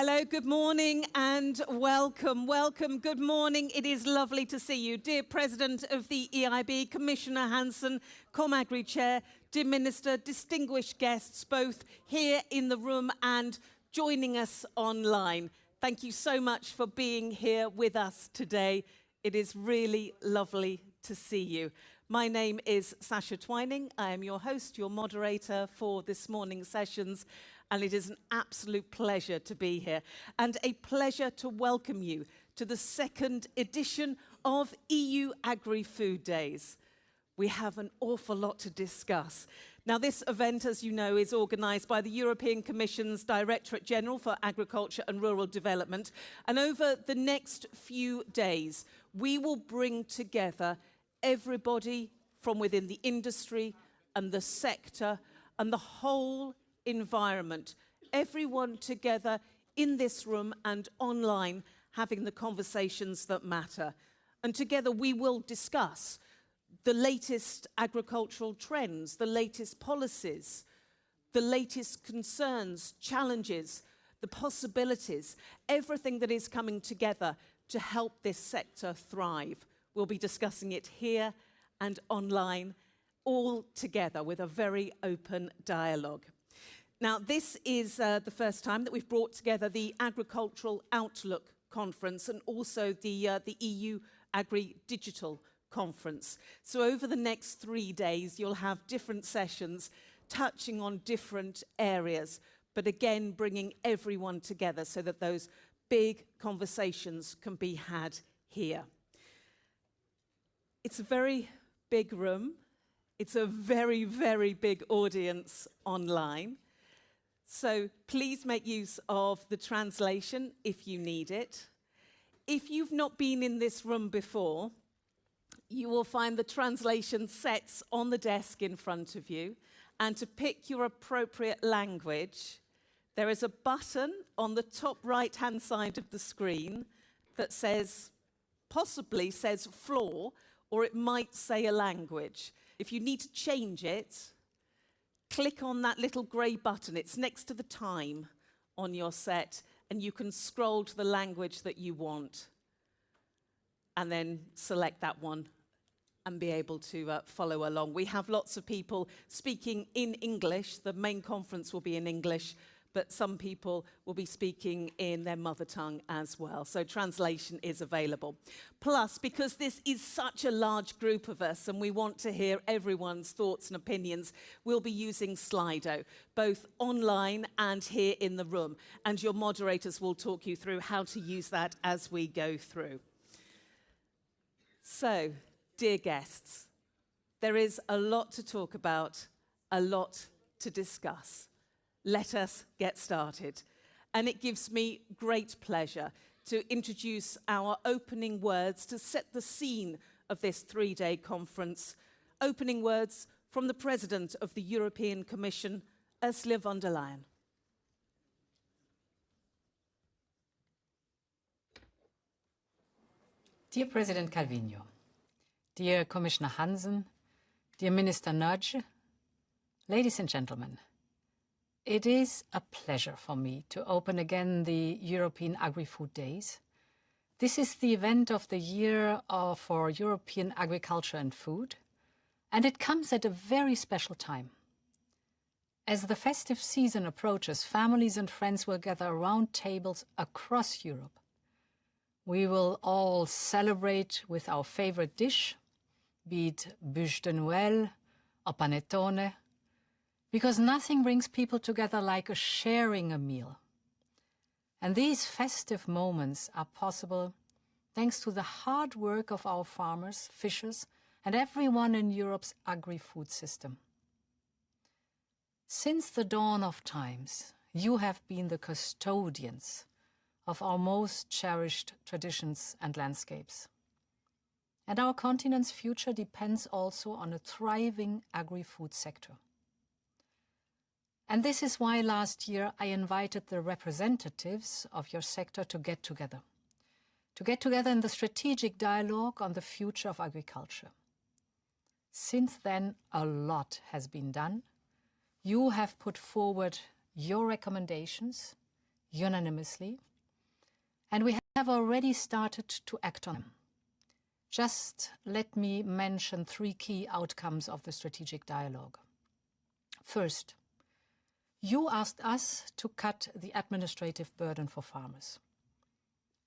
Hello, good morning and welcome. Welcome, good morning. It is lovely to see you. Dear President of the EIB, Commissioner Hansen, ComAgri Chair, dear Minister, distinguished guests, both here in the room and joining us online. Thank you so much for being here with us today. It is really lovely to see you. My name is Sasha Twining. I am your host, your moderator for this morning's sessions, and it is an absolute pleasure to be here and a pleasure to welcome you to the second edition of EU Agri-Food Days. We have an awful lot to discuss. Now, this event, as you know, is organised by the European Commission's Directorate General for Agriculture and Rural Development, and over the next few days, we will bring together everybody from within the industry and the sector and the whole environment, everyone together in this room and online, having the conversations that matter. And together we will discuss the latest agricultural trends, the latest policies, the latest concerns, challenges, the possibilities, everything that is coming together to help this sector thrive. We'll be discussing it here and online, all together with a very open dialogue. Now, this is the first time that we've brought together the Agricultural Outlook Conference and also the EU Agri-Digital Conference. So over the next 3 days, you'll have different sessions touching on different areas, but again, bringing everyone together so that those big conversations can be had here. It's a very big room. It's a very, very big audience online. So please make use of the translation if you need it. If you've not been in this room before, you will find the translation sets on the desk in front of you. And to pick your appropriate language, there is a button on the top right-hand side of the screen that says, possibly says floor, or it might say a language. If you need to change it, click on that little grey button. It's next to the time on your set, and you can scroll to the language that you want. And then select that one and be able to follow along. We have lots of people speaking in English. The main conference will be in English, but some people will be speaking in their mother tongue as well. So translation is available. Plus, because this is such a large group of us and we want to hear everyone's thoughts and opinions, we'll be using Slido, both online and here in the room. And your moderators will talk you through how to use that as we go through. So, dear guests, there is a lot to talk about, a lot to discuss. Let us get started. And it gives me great pleasure to introduce our opening words to set the scene of this 3-day conference. Opening words from the President of the European Commission, Ursula von der Leyen. Dear President Calvino, dear Commissioner Hansen, dear Minister Nudge, ladies and gentlemen, it is a pleasure for me to open again the European Agri-Food Days. This is the event of the year for European agriculture and food, and it comes at a very special time. As the festive season approaches, families and friends will gather around tables across Europe. We will all celebrate with our favorite dish, be it bûche de Noël or panettone, because nothing brings people together like sharing a meal. And these festive moments are possible thanks to the hard work of our farmers, fishers, and everyone in Europe's agri-food system. Since the dawn of times, you have been the custodians of our most cherished traditions and landscapes. And our continent's future depends also on a thriving agri-food sector. And this is why last year I invited the representatives of your sector to get together in the strategic dialogue on the future of agriculture. Since then, a lot has been done. You have put forward your recommendations, unanimously, and we have already started to act on them. Just let me mention 3 key outcomes of the strategic dialogue. First, you asked us to cut the administrative burden for farmers.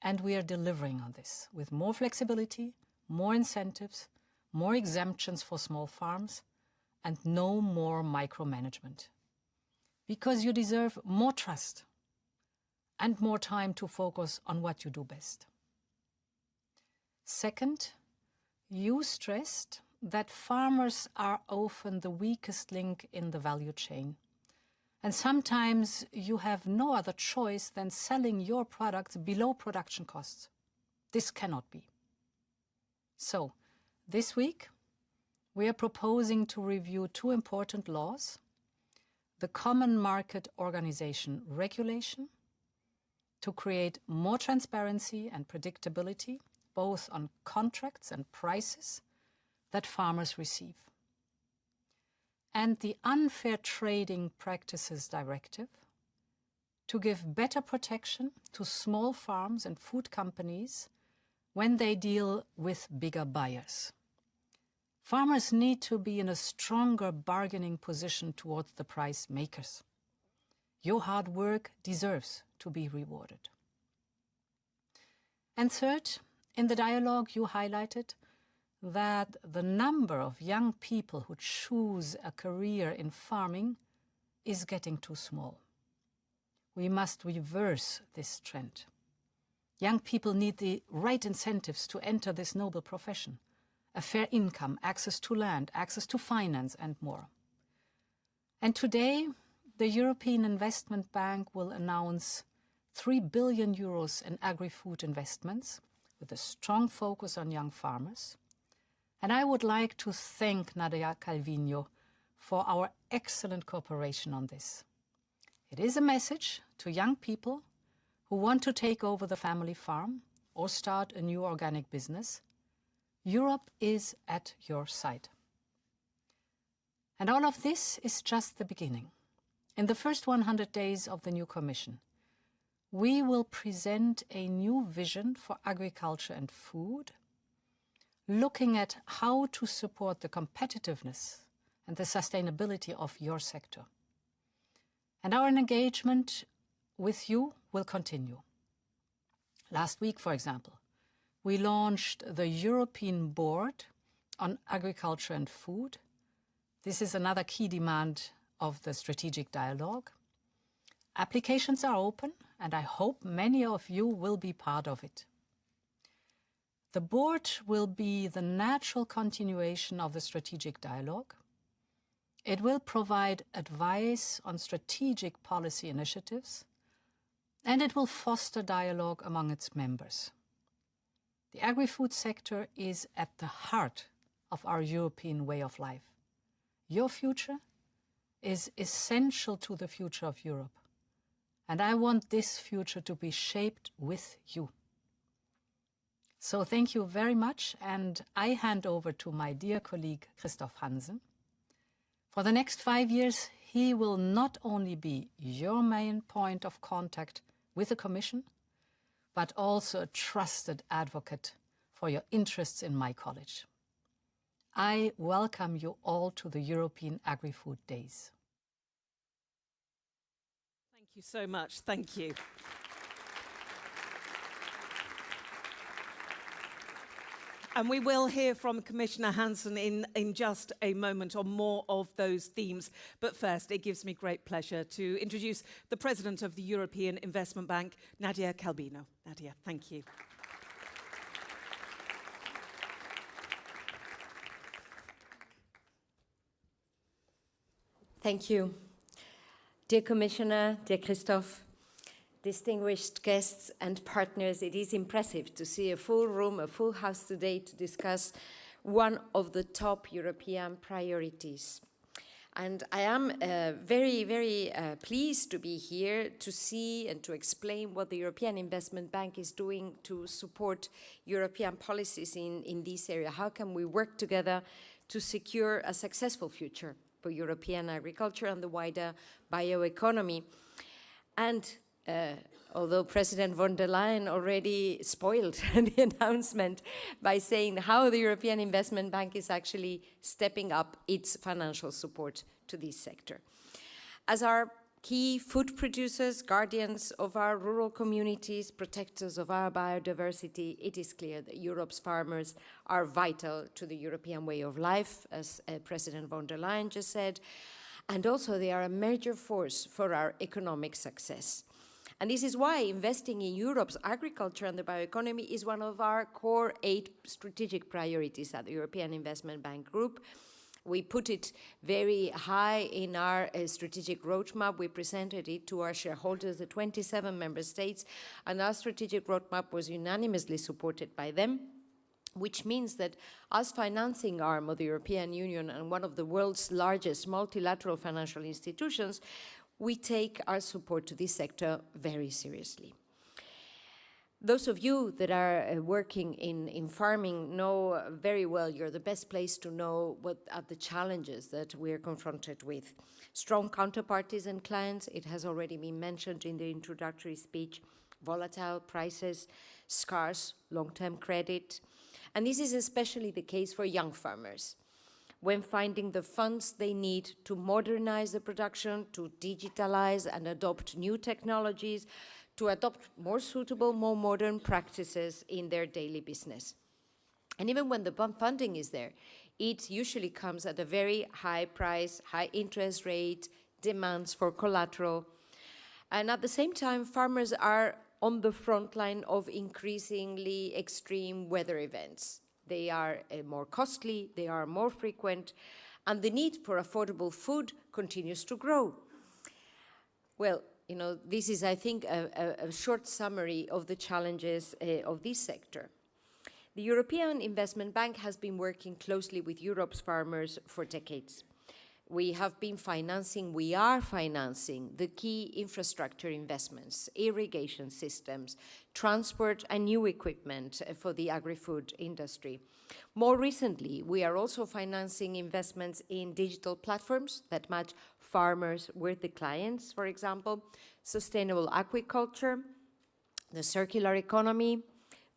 And we are delivering on this with more flexibility, more incentives, more exemptions for small farms, and no more micromanagement. Because you deserve more trust and more time to focus on what you do best. Second, you stressed that farmers are often the weakest link in the value chain. And sometimes you have no other choice than selling your products below production costs. This cannot be. So, this week, we are proposing to review 2 important laws: the Common Market Organization Regulation, to create more transparency and predictability, both on contracts and prices that farmers receive, and the Unfair Trading Practices Directive, to give better protection to small farms and food companies when they deal with bigger buyers. Farmers need to be in a stronger bargaining position towards the price makers. Your hard work deserves to be rewarded. And third, in the dialogue you highlighted that the number of young people who choose a career in farming is getting too small. We must reverse this trend. Young people need the right incentives to enter this noble profession: a fair income, access to land, access to finance, and more. And today, the European Investment Bank will announce 3 billion euros in agri-food investments with a strong focus on young farmers. And I would like to thank Nadia Calviño for our excellent cooperation on this. It is a message to young people who want to take over the family farm or start a new organic business. Europe is at your side. And all of this is just the beginning. In the first 100 days of the new Commission, we will present a new vision for agriculture and food, looking at how to support the competitiveness and the sustainability of your sector. And our engagement with you will continue. Last week, for example, we launched the European Board on Agriculture and Food. This is another key demand of the strategic dialogue. Applications are open, and I hope many of you will be part of it. The board will be the natural continuation of the strategic dialogue. It will provide advice on strategic policy initiatives, and it will foster dialogue among its members. The agri-food sector is at the heart of our European way of life. Your future is essential to the future of Europe, and I want this future to be shaped with you. So thank you very much, and I hand over to my dear colleague Christoph Hansen. For the next 5 years, he will not only be your main point of contact with the Commission, but also a trusted advocate for your interests in my college. I welcome you all to the European Agri-Food Days. Thank you so much. Thank you. And we will hear from Commissioner Hansen in just a moment on more of those themes. But first, it gives me great pleasure to introduce the President of the European Investment Bank, Nadia Calviño. Nadia, thank you. Thank you. Dear Commissioner, dear Christoph, distinguished guests and partners, it is impressive to see a full room, a full house today to discuss one of the top European priorities. And I am very pleased to be here to see and to explain what the European Investment Bank is doing to support European policies in this area. How can we work together to secure a successful future for European agriculture and the wider bioeconomy? And although President von der Leyen already spoiled the announcement by saying how the European Investment Bank is actually stepping up its financial support to this sector. As our key food producers, guardians of our rural communities, protectors of our biodiversity, it is clear that Europe's farmers are vital to the European way of life, as President von der Leyen just said, and also they are a major force for our economic success. And this is why investing in Europe's agriculture and the bioeconomy is one of our core 8 strategic priorities at the European Investment Bank Group. We put it very high in our strategic roadmap. We presented it to our shareholders, the 27 member states, and our strategic roadmap was unanimously supported by them, which means that as financing arm of the European Union and one of the world's largest multilateral financial institutions, we take our support to this sector very seriously. Those of you that are working in farming know very well, you're the best place to know what are the challenges that we're confronted with. Strong counterparties and clients, it has already been mentioned in the introductory speech, volatile prices, scarce long-term credit, and this is especially the case for young farmers, when finding the funds they need to modernize the production, to digitalize and adopt new technologies, to adopt more suitable, more modern practices in their daily business. And even when the funding is there, it usually comes at a very high price, high interest rate, demands for collateral. And at the same time, farmers are on the front line of increasingly extreme weather events. They are more costly, they are more frequent, and the need for affordable food continues to grow. Well, you know, this is, I think, a short summary of the challenges of this sector. The European Investment Bank has been working closely with Europe's farmers for decades. We are financing the key infrastructure investments, irrigation systems, transport and new equipment for the agri-food industry. More recently, we are also financing investments in digital platforms that match farmers with the clients, for example, sustainable agriculture, the circular economy,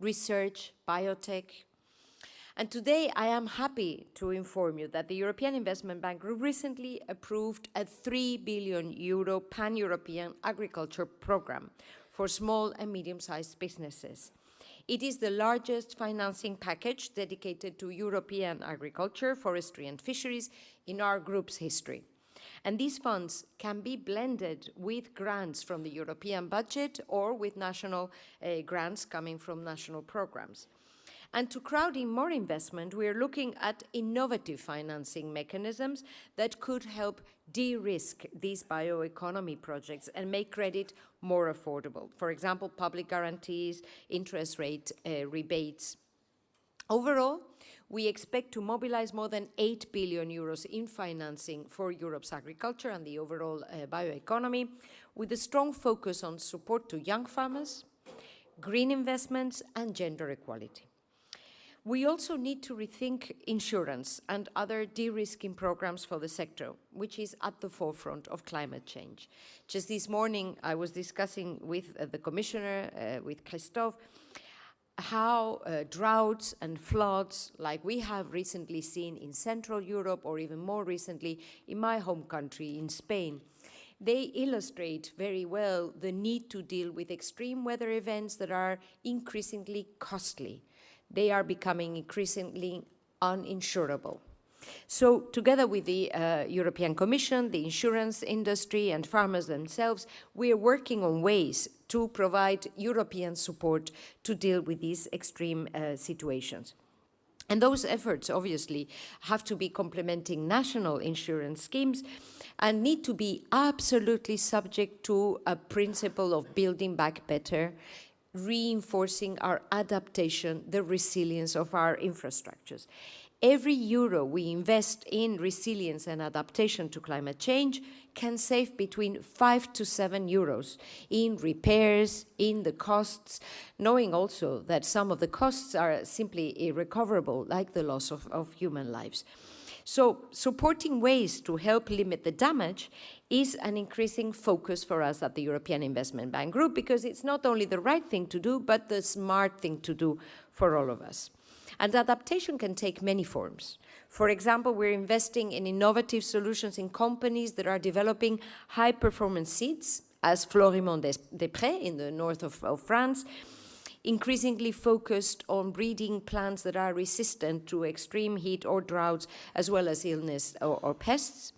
research, biotech. And today I am happy to inform you that the European Investment Bank Group recently approved a €3 billion pan-European agriculture program for small and medium-sized businesses. It is the largest financing package dedicated to European agriculture, forestry and fisheries in our group's history. And these funds can be blended with grants from the European budget or with national grants coming from national programs. And to crowd in more investment, we are looking at innovative financing mechanisms that could help de-risk these bioeconomy projects and make credit more affordable. For example, public guarantees, interest rate rebates. Overall, we expect to mobilize more than €8 billion in financing for Europe's agriculture and the overall bioeconomy, with a strong focus on support to young farmers, green investments, and gender equality. We also need to rethink insurance and other de-risking programs for the sector, which is at the forefront of climate change. Just this morning, I was discussing with the Commissioner, with Christophe, how droughts and floods, like we have recently seen in Central Europe, or even more recently in my home country, in Spain, they illustrate very well the need to deal with extreme weather events that are increasingly costly. They are becoming increasingly uninsurable. So together with the European Commission, the insurance industry and farmers themselves, we are working on ways to provide European support to deal with these extreme situations. And those efforts obviously have to be complementing national insurance schemes and need to be absolutely subject to a principle of building back better, reinforcing our adaptation, the resilience of our infrastructures. Every euro we invest in resilience and adaptation to climate change can save between 5 to 7 euros in repairs, in the costs, knowing also that some of the costs are simply irrecoverable, like the loss of human lives. So supporting ways to help limit the damage is an increasing focus for us at the European Investment Bank Group, because it's not only the right thing to do, but the smart thing to do for all of us. And adaptation can take many forms. For example, we're investing in innovative solutions in companies that are developing high-performance seeds, as Florimond-des-Prés in the north of France, increasingly focused on breeding plants that are resistant to extreme heat or droughts, as well as illness or pests.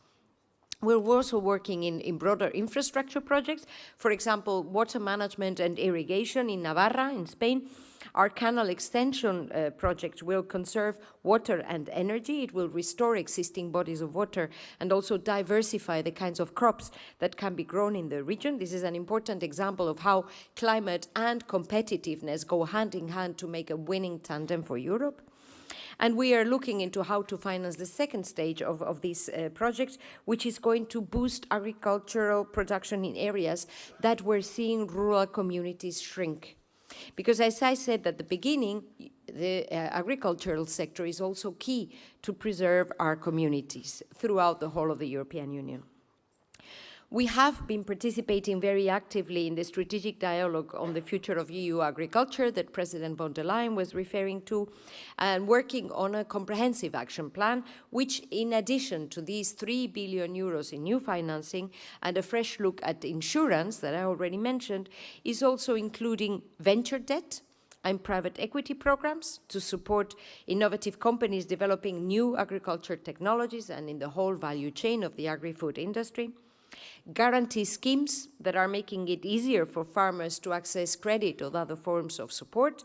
We're also working in broader infrastructure projects, for example, water management and irrigation in Navarra, in Spain. Our canal extension project will conserve water and energy. It will restore existing bodies of water and also diversify the kinds of crops that can be grown in the region. This is an important example of how climate and competitiveness go hand in hand to make a winning tandem for Europe. And we are looking into how to finance the second stage of this project, which is going to boost agricultural production in areas that we're seeing rural communities shrink. Because as I said at the beginning, the agricultural sector is also key to preserve our communities throughout the whole of the European Union. We have been participating very actively in the strategic dialogue on the future of EU agriculture that President von der Leyen was referring to, and working on a comprehensive action plan, which, in addition to these 3 billion euros in new financing and a fresh look at insurance that I already mentioned, is also including venture debt and private equity programs to support innovative companies developing new agriculture technologies and in the whole value chain of the agri-food industry. Guarantee schemes that are making it easier for farmers to access credit or other forms of support,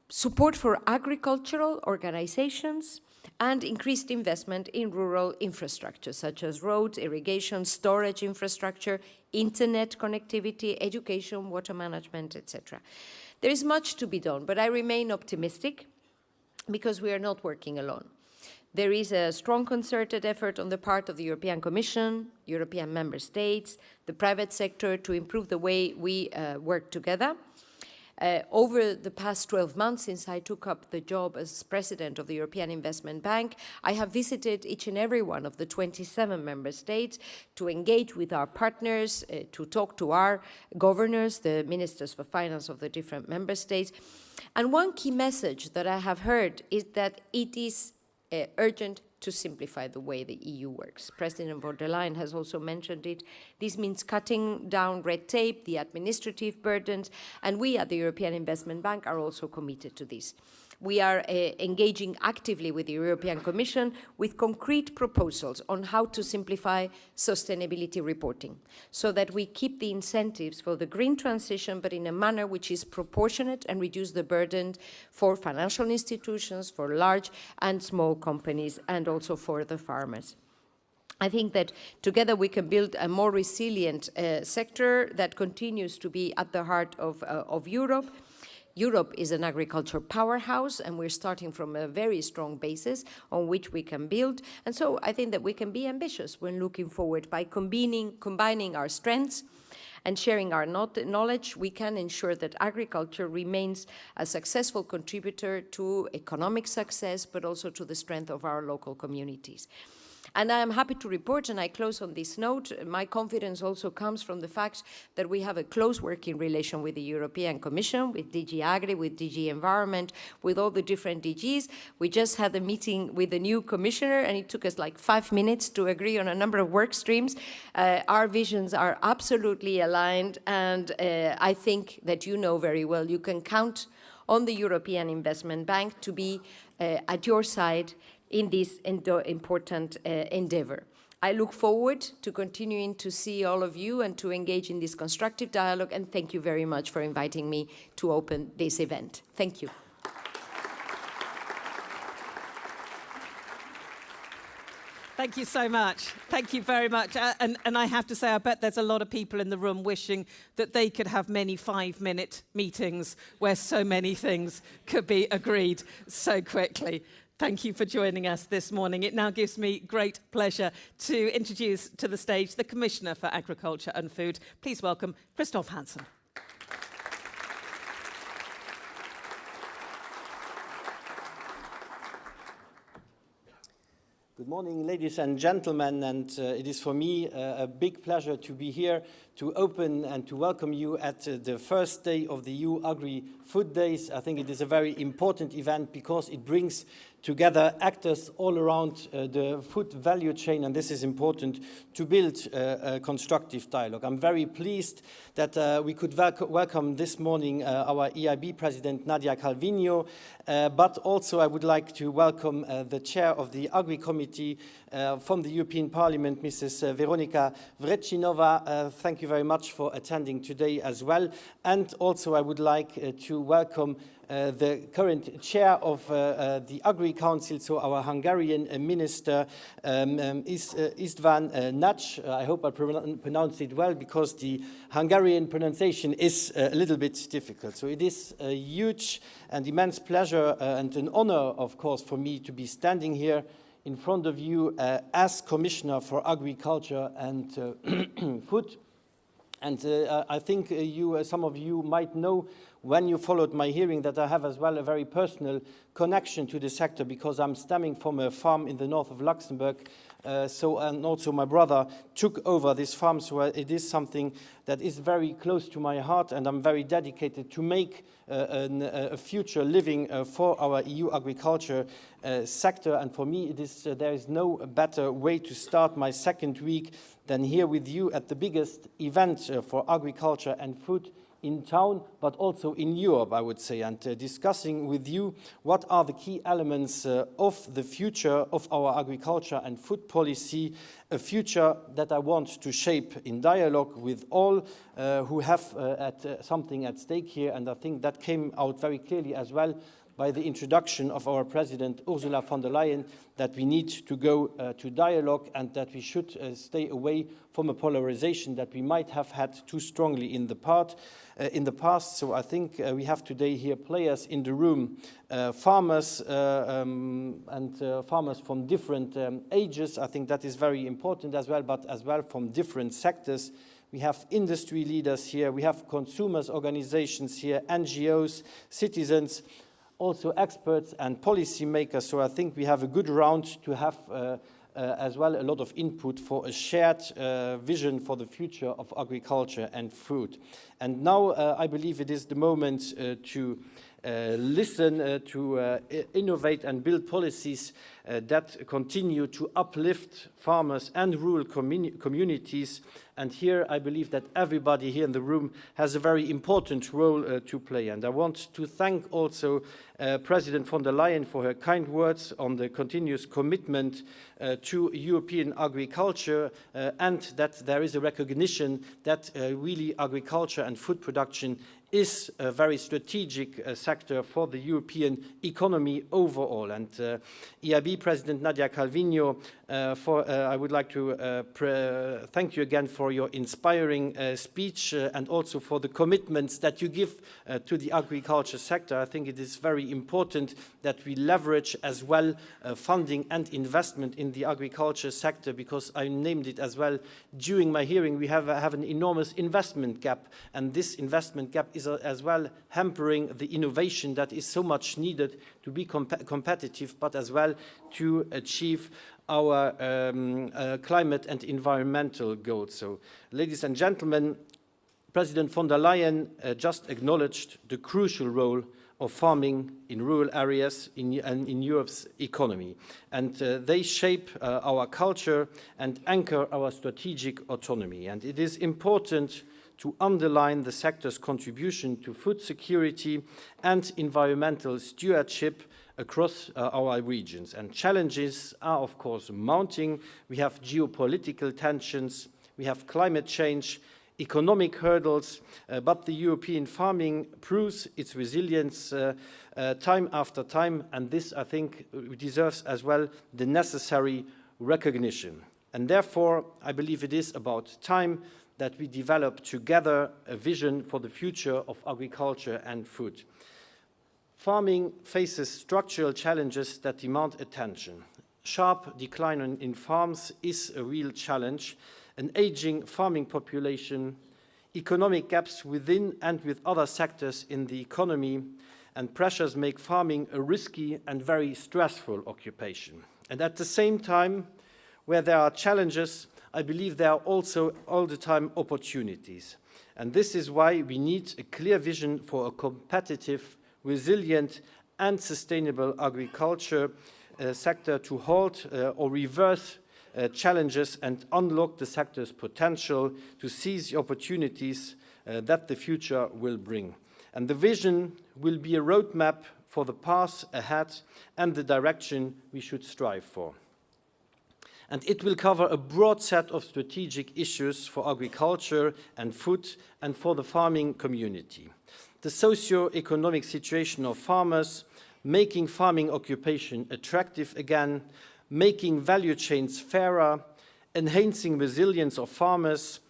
support for agricultural organizations, and increased investment in rural infrastructure, such as roads, irrigation, storage infrastructure, internet connectivity, education, water management, etc. There is much to be done, but I remain optimistic because we are not working alone. There is a strong concerted effort on the part of the European Commission, European member states, the private sector to improve the way we work together. Over the past 12 months since I took up the job as president of the European Investment Bank, I have visited each and every one of the 27 member states to engage with our partners, to talk to our governors, the ministers for finance of the different member states. And one key message that I have heard is that it is urgent to simplify the way the EU works. President von der Leyen has also mentioned it. This means cutting down red tape, the administrative burdens, and we at the European Investment Bank are also committed to this. We are engaging actively with the European Commission with concrete proposals on how to simplify sustainability reporting so that we keep the incentives for the green transition, but in a manner which is proportionate and reduce the burden for financial institutions, for large and small companies, and also for the farmers. I think that together we can build a more resilient sector that continues to be at the heart of Europe. Europe is an agriculture powerhouse, and we're starting from a very strong basis on which we can build. And so I think that we can be ambitious when looking forward. By combining our strengths and sharing our knowledge, we can ensure that agriculture remains a successful contributor to economic success, but also to the strength of our local communities. And I am happy to report, and I close on this note, my confidence also comes from the fact that we have a close working relation with the European Commission, with DG Agri, with DG Environment, with all the different DGs. We just had a meeting with the new commissioner, and it took us like 5 minutes to agree on a number of work streams. Our visions are absolutely aligned, and I think that you know very well you can count on the European Investment Bank to be at your side in this important endeavor. I look forward to continuing to see all of you and to engage in this constructive dialogue, and thank you very much for inviting me to open this event. Thank you. Thank you so much. Thank you very much. And I have to say, I bet there's a lot of people in the room wishing that they could have many 5-minute meetings where so many things could be agreed so quickly. Thank you for joining us this morning. It now gives me great pleasure to introduce to the stage the Commissioner for Agriculture and Food. Please welcome Christoph Hansen. Good morning, ladies and gentlemen, and it is for me a big pleasure to be here to open and to welcome you at the first day of the EU AGRI-FOOD Days. I think it is a very important event because it brings together actors all around the food value chain, and this is important to build a constructive dialogue. I'm very pleased that we could welcome this morning our EIB President Nadia Calviño, but also I would like to welcome the chair of the Agri Committee from the European Parliament, Mrs. Veronika Vrecinova. Thank you very much for attending today as well. And also I would like to welcome the current chair of the Agri Council, so our Hungarian minister, István Nagy. I hope I pronounced it well because the Hungarian pronunciation is a little bit difficult. So it is a huge and immense pleasure and an honor, of course, for me to be standing here in front of you as Commissioner for Agriculture and Food. And I think some of you might know when you followed my hearing that I have as well a very personal connection to the sector because I'm stemming from a farm in the north of Luxembourg. And also my brother took over this farm, so it is something that is very close to my heart, and I'm very dedicated to make a future living for our EU agriculture sector. And for me, there is no better way to start my second week than here with you at the biggest event for agriculture and food in town, but also in Europe, I would say, and discussing with you what are the key elements of the future of our agriculture and food policy, a future that I want to shape in dialogue with all who have something at stake here. And I think that came out very clearly as well by the introduction of our President Ursula von der Leyen, that we need to go to dialogue and that we should stay away from a polarization that we might have had too strongly in the past. So I think we have today here players in the room, farmers and farmers from different ages. I think that is very important as well, but as well from different sectors. We have industry leaders here, we have consumers organizations here, NGOs, citizens, also experts and policymakers. So I think we have a good round to have as well a lot of input for a shared vision for the future of agriculture and food. And now I believe it is the moment to listen, to innovate and build policies that continue to uplift farmers and rural communities. And here I believe that everybody here in the room has a very important role to play. And I want to thank also President von der Leyen for her kind words on the continuous commitment to European agriculture and that there is a recognition that really agriculture and food production is a very strategic sector for the European economy overall. And EIB President Nadia Calviño, I would like to thank you again for your inspiring speech and also for the commitments that you give to the agriculture sector. I think it is very important that we leverage as well funding and investment in the agriculture sector, because I named it as well during my hearing. We have an enormous investment gap, and this investment gap is as well hampering the innovation that is so much needed to be competitive, but as well to achieve our climate and environmental goals. So, ladies and gentlemen, President von der Leyen just acknowledged the crucial role of farming in rural areas and in Europe's economy. And they shape our culture and anchor our strategic autonomy. And it is important to underline the sector's contribution to food security and environmental stewardship across our regions. And challenges are, of course, mounting. We have geopolitical tensions, we have climate change, economic hurdles, but the European farming proves its resilience time after time, and this, I think, deserves as well the necessary recognition. And therefore, I believe it is about time that we develop together a vision for the future of agriculture and food. Farming faces structural challenges that demand attention. Sharp decline in farms is a real challenge. An aging farming population, economic gaps within and with other sectors in the economy, and pressures make farming a risky and very stressful occupation. And at the same time, where there are challenges, I believe there are also all the time opportunities. And this is why we need a clear vision for a competitive, resilient and sustainable agriculture sector to halt or reverse challenges and unlock the sector's potential to seize the opportunities that the future will bring. And the vision will be a roadmap for the path ahead and the direction we should strive for. And it will cover a broad set of strategic issues for agriculture and food and for the farming community. The socio-economic situation of farmers, making farming occupation attractive again, making value chains fairer, enhancing resilience of farmers,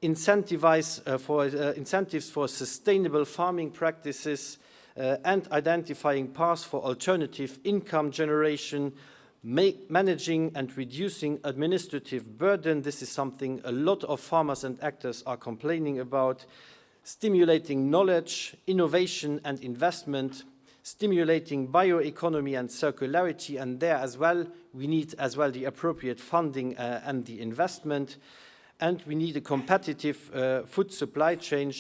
incentives for sustainable farming practices, and identifying paths for alternative income generation, managing and reducing administrative burden. This is something a lot of farmers and actors are complaining about. Stimulating knowledge, innovation and investment, stimulating bioeconomy and circularity, and there as well we need as well the appropriate funding and the investment. And we need a competitive food supply chain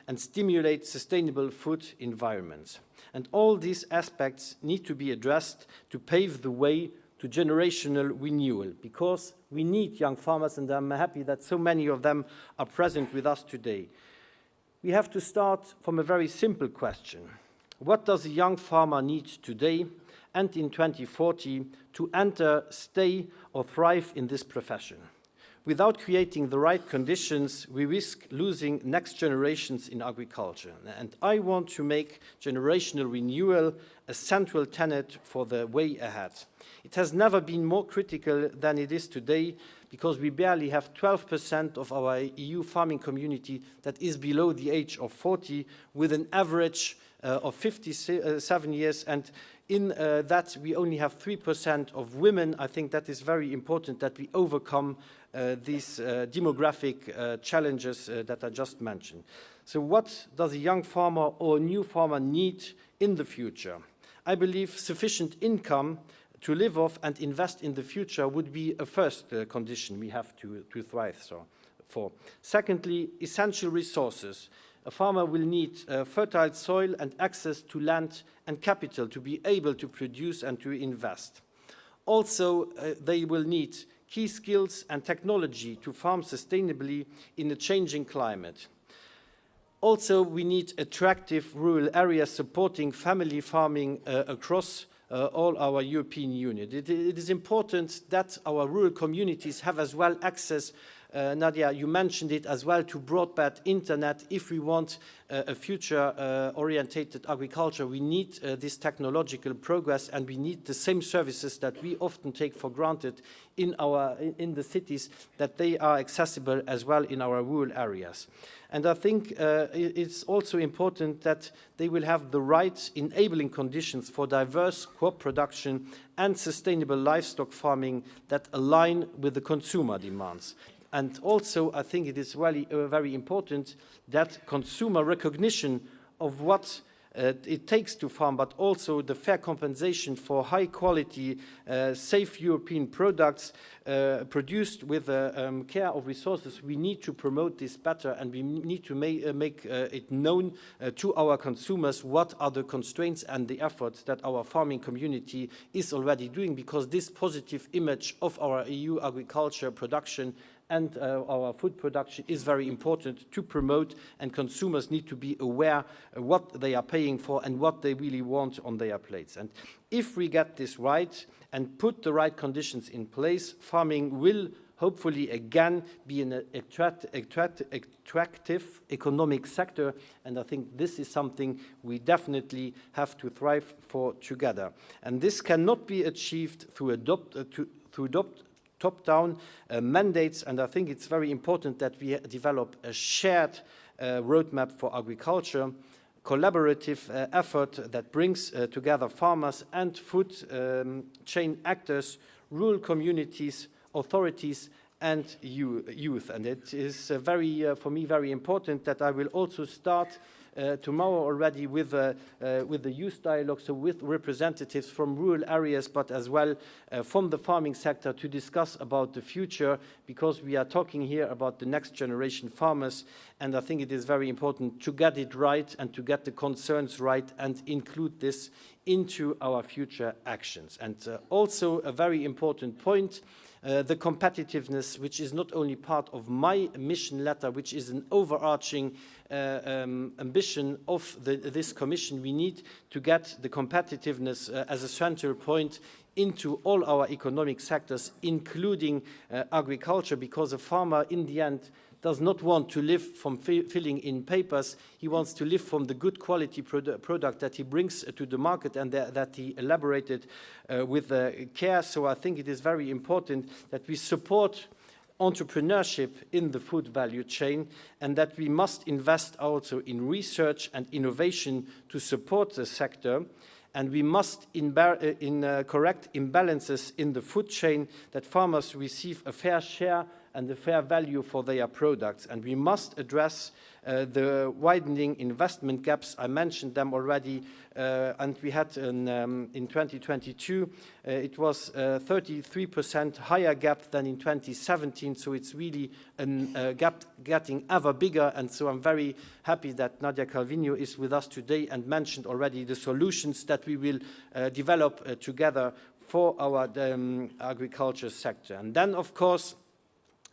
and stimulate sustainable food environments. And all these aspects need to be addressed to pave the way to generational renewal, because we need young farmers, and I'm happy that so many of them are present with us today. We have to start from a very simple question. What does a young farmer need today and in 2040 to enter, stay or thrive in this profession? Without creating the right conditions, we risk losing next generations in agriculture. And I want to make generational renewal a central tenet for the way ahead. It has never been more critical than it is today, because we barely have 12% of our EU farming community that is below the age of 40, with an average of 57 years, and in that we only have 3% of women. I think that is very important that we overcome these demographic challenges that I just mentioned. So what does a young farmer or a new farmer need in the future? I believe sufficient income to live off and invest in the future would be a first condition we have to thrive for. Secondly, essential resources. A farmer will need fertile soil and access to land and capital to be able to produce and to invest. Also, they will need key skills and technology to farm sustainably in a changing climate. Also, we need attractive rural areas supporting family farming across all our European Union. It is important that our rural communities have as well access, Nadia, you mentioned it as well, to broadband internet. If we want a future-orientated agriculture, we need this technological progress, and we need the same services that we often take for granted in the cities, that they are accessible as well in our rural areas. And I think it's also important that they will have the right enabling conditions for diverse crop production and sustainable livestock farming that align with the consumer demands. And also, I think it is really very important that consumer recognition of what it takes to farm, but also the fair compensation for high quality, safe European products produced with care of resources. We need to promote this better, and we need to make it known to our consumers what are the constraints and the efforts that our farming community is already doing, because this positive image of our EU agriculture production and our food production is very important to promote, and consumers need to be aware what they are paying for and what they really want on their plates. And if we get this right and put the right conditions in place, farming will hopefully again be an attractive economic sector, and I think this is something we definitely have to thrive for together. And this cannot be achieved through top-down mandates, and I think it's very important that we develop a shared roadmap for agriculture, collaborative effort that brings together farmers and food chain actors, rural communities, authorities and youth. And it is for me very important that I will also start tomorrow already with the youth dialogue, so with representatives from rural areas, but as well from the farming sector to discuss about the future, because we are talking here about the next generation farmers. And I think it is very important to get it right and to get the concerns right and include this into our future actions. And also a very important point, the competitiveness, which is not only part of my mission letter, which is an overarching ambition of this Commission. We need to get the competitiveness as a central point into all our economic sectors, including agriculture, because a farmer in the end does not want to live from filling in papers. He wants to live from the good quality product that he brings to the market and that he elaborated with care. So I think it is very important that we support entrepreneurship in the food value chain, and that we must invest also in research and innovation to support the sector. And we must correct imbalances in the food chain, that farmers receive a fair share and a fair value for their products. And we must address the widening investment gaps. I mentioned them already, and we had in 2022, it was 33% higher gap than in 2017, so it's really a gap getting ever bigger. And so I'm very happy that Nadia Calviño is with us today and mentioned already the solutions that we will develop together for our agriculture sector. And then, of course,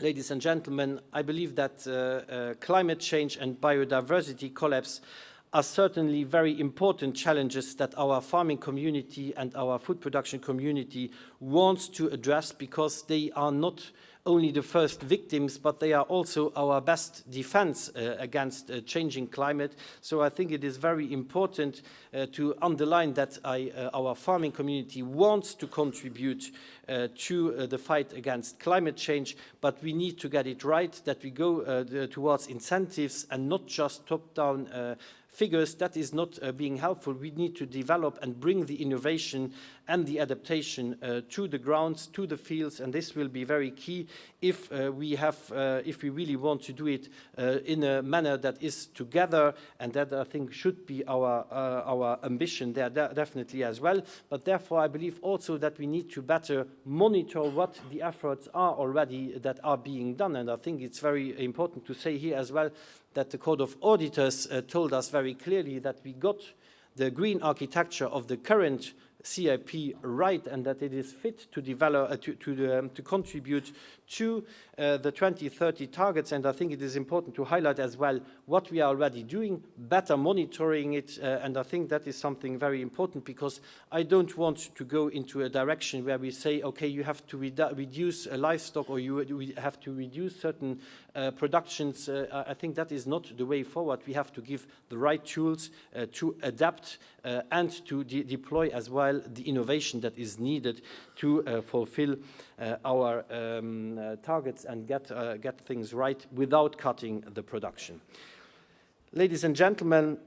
ladies and gentlemen, I believe that climate change and biodiversity collapse are certainly very important challenges that our farming community and our food production community wants to address, because they are not only the first victims, but they are also our best defense against changing climate. So I think it is very important to underline that our farming community wants to contribute to the fight against climate change, but we need to get it right, that we go towards incentives and not just top-down figures. That is not being helpful. We need to develop and bring the innovation and the adaptation to the grounds, to the fields, and this will be very key if we really want to do it in a manner that is together, and that I think should be our ambition there definitely as well. But therefore, I believe also that we need to better monitor what the efforts are already that are being done, and I think it's very important to say here as well that the Court of Auditors told us very clearly that we got the green architecture of the current CIP right, and that it is fit to develop to contribute to the 2030 targets. And I think it is important to highlight as well what we are already doing, better monitoring it, and I think that is something very important, because I don't want to go into a direction where we say, okay, you have to reduce livestock, or we have to reduce certain productions. I think that is not the way forward. We have to give the right tools to adapt and to deploy as well the innovation that is needed to fulfill our targets and get things right without cutting the production. Ladies and gentlemen,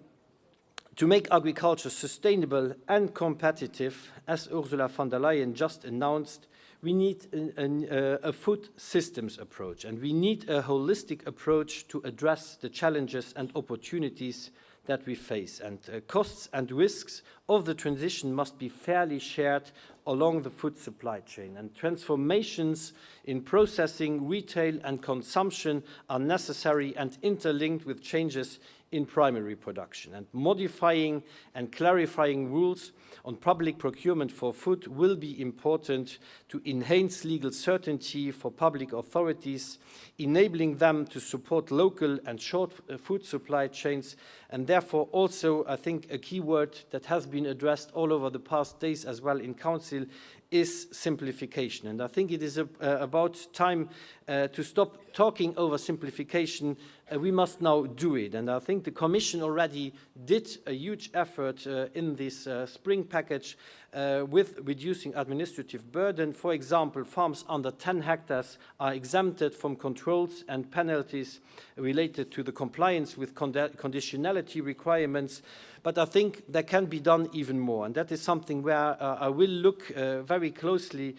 to make agriculture sustainable and competitive, as Ursula von der Leyen just announced, we need a food systems approach, and we need a holistic approach to address the challenges and opportunities that we face. And costs and risks of the transition must be fairly shared along the food supply chain. And transformations in processing, retail and consumption are necessary and interlinked with changes in primary production. And modifying and clarifying rules on public procurement for food will be important to enhance legal certainty for public authorities, enabling them to support local and short food supply chains. And therefore also, I think, a key word that has been addressed all over the past days as well in Council is simplification. And I think it is about time to stop talking over simplification. We must now do it. And I think the Commission already did a huge effort in this spring package with reducing administrative burden. For example, farms under 10 hectares are exempted from controls and penalties related to the compliance with conditionality confidentiality requirements. But I think there can be done even more, and that is something where I will look very closely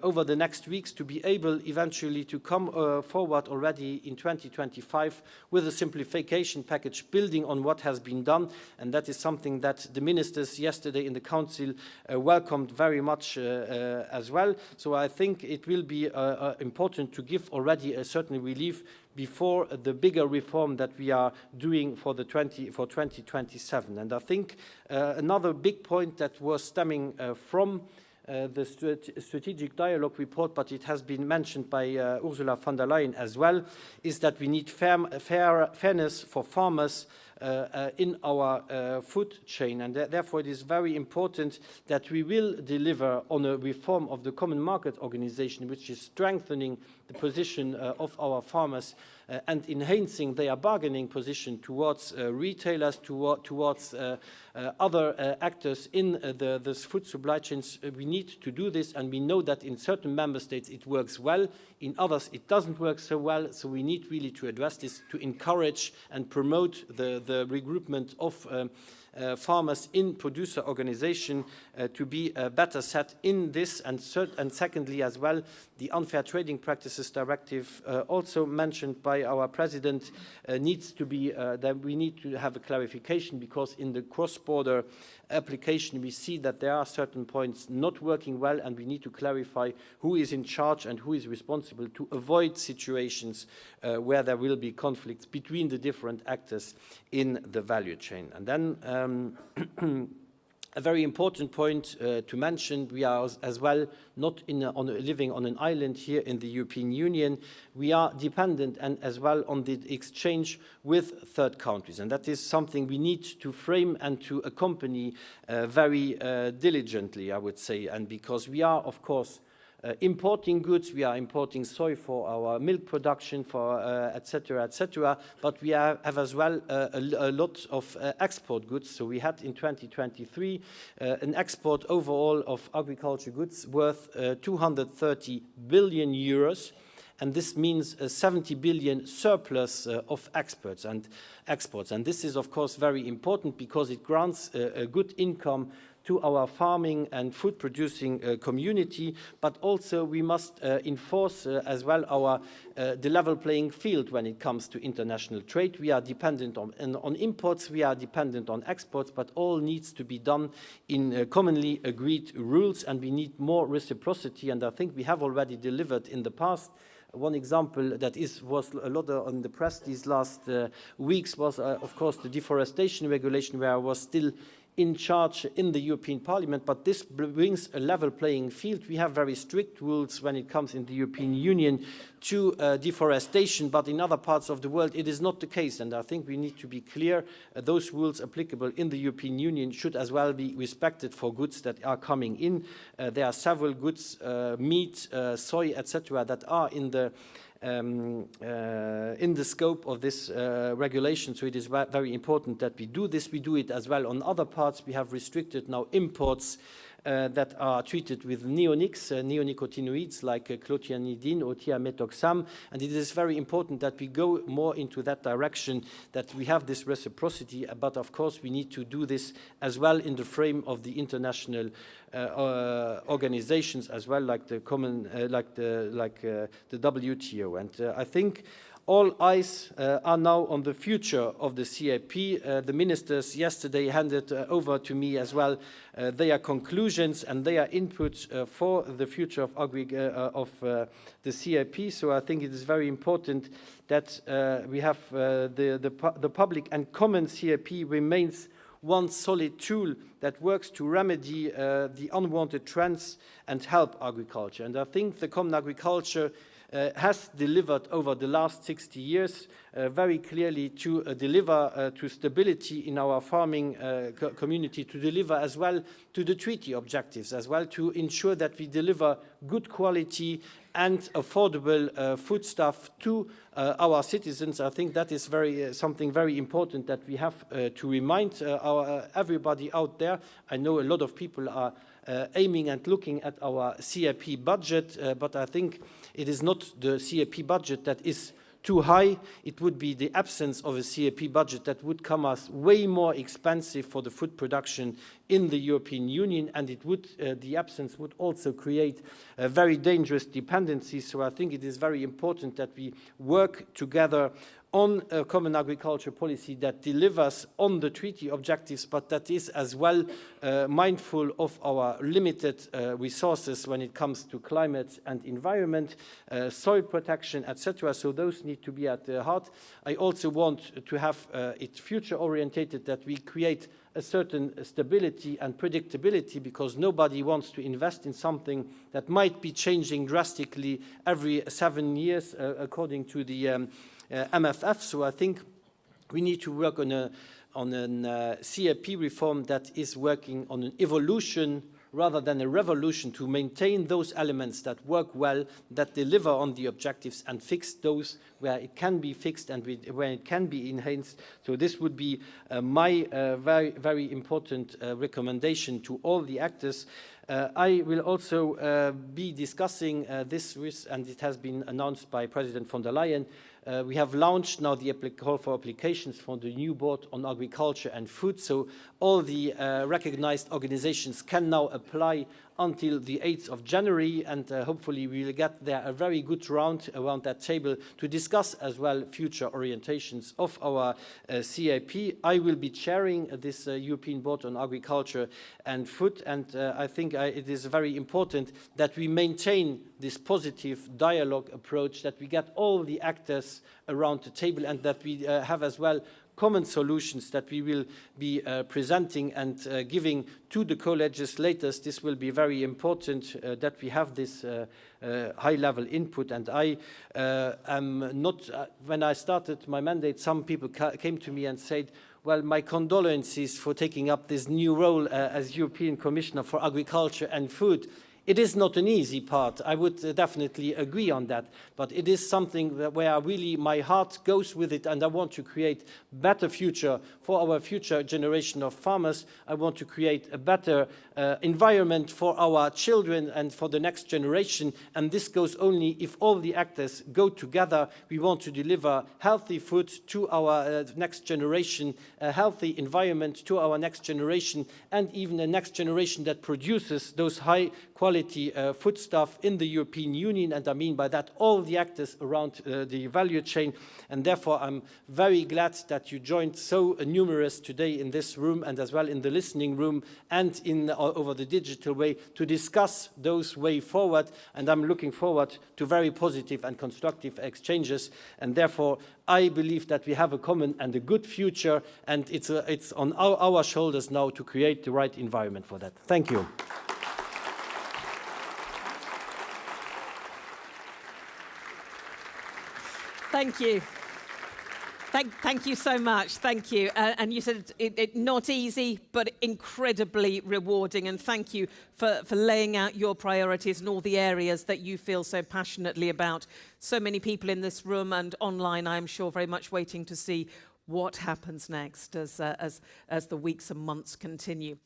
over the next weeks to be able eventually to come forward already in 2025 with a simplification package building on what has been done, and that is something that the ministers yesterday in the Council welcomed very much as well. So I think it will be important to give already a certain relief before the bigger reform that we are doing for 2027. And I think another big point that was stemming from the strategic dialogue report, but it has been mentioned by Ursula von der Leyen as well, is that we need fairness for farmers in our food chain, and therefore it is very important that we will deliver on a reform of the Common Market Organization, which is strengthening the position of our farmers and enhancing their bargaining position towards retailers, towards other actors in the food supply chains. We need to do this, and we know that in certain member states it works well, in others it doesn't work so well, so we need really to address this to encourage and promote the regroupment of farmers in producer organization to be better set in this, and secondly as well, the Unfair Trading Practices Directive also mentioned by our President needs to be, that we need to have a clarification, because in the cross-border application we see that there are certain points not working well, and we need to clarify who is in charge and who is responsible to avoid situations where there will be conflicts between the different actors in the value chain. And then a very important point to mention, we are as well not living on an island here in the European Union. We are dependent and as well on the exchange with third countries, and that is something we need to frame and to accompany very diligently, I would say. And because we are, of course, importing goods, we are importing soy for our milk production, for etc., but we have as well a lot of export goods. So we had in 2023 an export overall of agriculture goods worth 230 billion euros. And this means a 70 billion surplus of exports. And this is, of course, very important because it grants a good income to our farming and food producing community, but also we must enforce as well our the level playing field when it comes to international trade. We are dependent on imports, we are dependent on exports, but all needs to be done in commonly agreed rules, and we need more reciprocity, and I think we have already delivered in the past. One example that was a lot on the press these last weeks was, of course, the deforestation regulation, where I was still in charge in the European Parliament, but this brings a level playing field. We have very strict rules when it comes in the European Union to deforestation, but in other parts of the world it is not the case, and I think we need to be clear. Those rules applicable in the European Union should as well be respected for goods that are coming in. There are several goods, meat, soy, etc., that are in the scope of this regulation, so it is very important that we do this. We do it as well on other parts. We have restricted now imports that are treated with neonicotinoids like clothianidin or thiamethoxam, and it is very important that we go more into that direction, that we have this reciprocity, but of course we need to do this as well in the frame of the international organizations as well, like the WTO. And I think all eyes are now on the future of the CAP. The ministers yesterday handed over to me as well their conclusions and their input for the future of the CAP. So I think it is very important that we have the public and common CAP remains one solid tool that works to remedy the unwanted trends and help agriculture. And I think the common agriculture has delivered over the last 60 years very clearly to deliver to stability in our farming community, to deliver as well to the treaty objectives, as well to ensure that we deliver good quality and affordable foodstuff to our citizens. I think that is something very important that we have to remind everybody out there. I know a lot of people are aiming and looking at our CAP budget, but I think it is not the CAP budget that is too high. It would be the absence of a CAP budget that would come us way more expensive for the food production in the European Union, and it would, the absence would also create a very dangerous dependency. So I think it is very important that we work together on a common agriculture policy that delivers on the treaty objectives, but that is as well mindful of our limited resources when it comes to climate and environment, soil protection, etc. So those need to be at the heart. I also want to have it future orientated, that we create a certain stability and predictability, because nobody wants to invest in something that might be changing drastically every 7 years according to the MFF. So I think we need to work on a CAP reform that is working on an evolution rather than a revolution, to maintain those elements that work well, that deliver on the objectives, and fix those where it can be fixed and where it can be enhanced. So this would be my very, very important recommendation to all the actors. I will also be discussing this with, and it has been announced by President von der Leyen, we have launched now the call for applications for the new board on agriculture and food. So all the recognized organizations can now apply until the 8th of January, and hopefully we will get there a very good round around that table to discuss as well future orientations of our CAP. I will be chairing this European Board on Agriculture and Food, and I think it is very important that we maintain this positive dialogue approach, that we get all the actors around the table, and that we have as well common solutions that we will be presenting and giving to the co-legislators. This will be very important that we have this high-level input. And I am not, when I started my mandate, some people came to me and said, well, my condolences for taking up this new role as European Commissioner for Agriculture and Food. It is not an easy part. I would definitely agree on that, but it is something that where really my heart goes with it, and I want to create a better future for our future generation of farmers. I want to create a better environment for our children and for the next generation, and this goes only if all the actors go together. We want to deliver healthy food to our next generation, a healthy environment to our next generation, and even a next generation that produces those high quality foodstuff in the European Union, and I mean by that all the actors around the value chain. And therefore I'm very glad that you joined so numerous today in this room, and as well in the listening room and in over the digital way, to discuss those way forward. And I'm looking forward to very positive and constructive exchanges, and therefore I believe that we have a common and a good future, and it's on our shoulders now to create the right environment for that. Thank you. Thank you. Thank you so much. Thank you. And you said it not easy, but incredibly rewarding. And thank you for laying out your priorities and all the areas that you feel so passionately about. So many people in this room and online, I'm sure, very much waiting to see what happens next as the weeks and months continue.